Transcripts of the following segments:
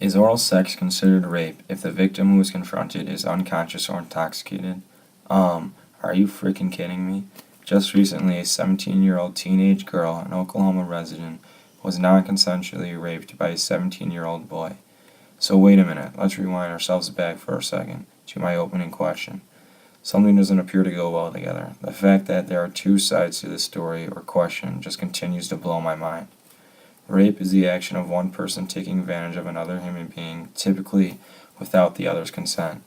Is oral sex considered rape if the victim who is confronted is unconscious or intoxicated? Are you freaking kidding me? Just recently, a 17-year-old teenage girl, an Oklahoma resident, was non-consensually raped by a 17-year-old boy. So wait a minute, let's rewind ourselves back for a second to my opening question. Something doesn't appear to go well together. The fact that there are two sides to this story or question just continues to blow my mind. Rape is the action of one person taking advantage of another human being, typically without the other's consent.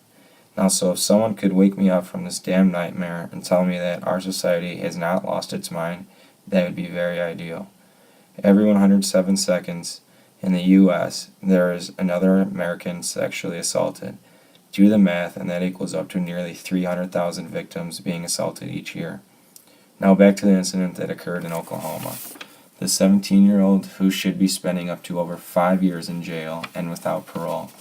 Now, so if someone could wake me up from this damn nightmare and tell me that our society has not lost its mind, that would be very ideal. Every 107 seconds in the U.S., there is another American sexually assaulted. Do the math, and that equals up to nearly 300,000 victims being assaulted each year. Now back to the incident that occurred in Oklahoma. The 17-year-old, who should be spending up to over 5 years in jail and without parole,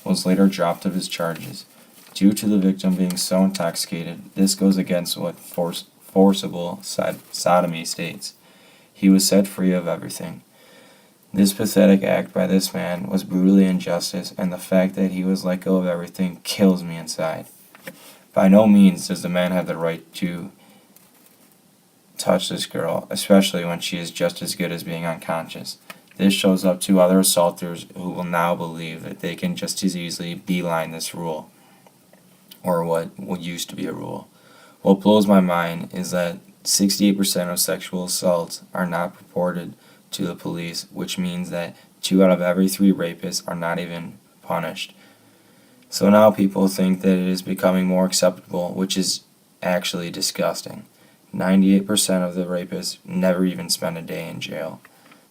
was later dropped of his charges. Due to the victim being so intoxicated, this goes against what forcible sodomy states. He was set free of everything. This pathetic act by this man was brutally injustice, and the fact that he was let go of everything kills me inside. By no means does the man have the right to touch this girl, especially when she is just as good as being unconscious. This shows up to other assaulters who will now believe that they can just as easily beeline this rule, or what used to be a rule. What blows my mind is that 68% of sexual assaults are not reported to the police, which means that 2 out of every 3 rapists are not even punished. So now people think that it is becoming more acceptable, which is actually disgusting. 98% of the rapists never even spend a day in jail.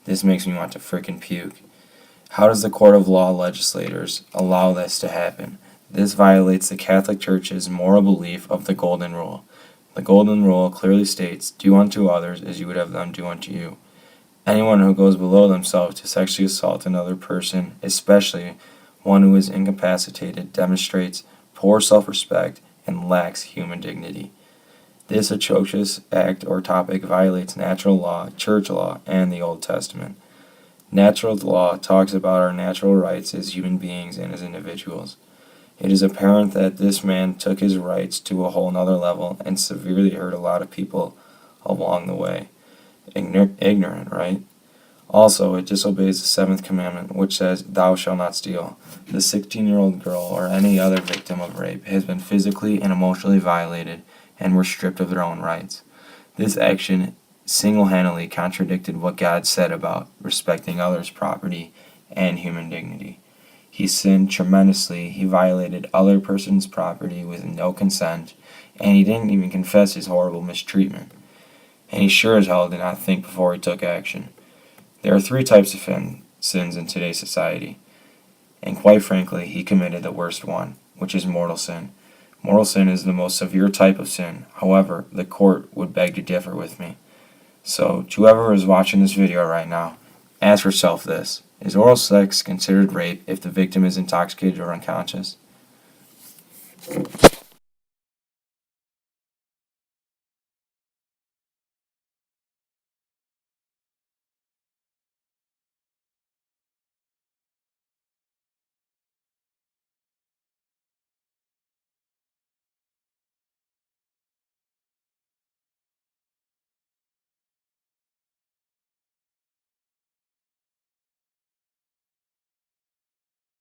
This makes me want to frickin' puke. How does the court of law legislators allow this to happen? This violates the Catholic Church's moral belief of the Golden Rule. The Golden Rule clearly states, "Do unto others as you would have them do unto you." Anyone who goes below themselves to sexually assault another person, especially one who is incapacitated, demonstrates poor self-respect and lacks human dignity. This atrocious act or topic violates natural law, church law, and the Old Testament. Natural law talks about our natural rights as human beings and as individuals. It is apparent that this man took his rights to a whole nother level and severely hurt a lot of people along the way. Ignorant, right? Also, it disobeys the 7th commandment, which says, "Thou shalt not steal." The 16-year-old girl or any other victim of rape has been physically and emotionally violated and were stripped of their own rights. This action single-handedly contradicted what God said about respecting others' property and human dignity. He sinned tremendously, he violated other person's property with no consent, and he didn't even confess his horrible mistreatment. And he sure as hell did not think before he took action. There are 3 types of sins in today's society, and quite frankly, he committed the worst one, which is mortal sin. Mortal sin is the most severe type of sin. However, the court would beg to differ with me. So, to whoever is watching this video right now, ask yourself this: is oral sex considered rape if the victim is intoxicated or unconscious?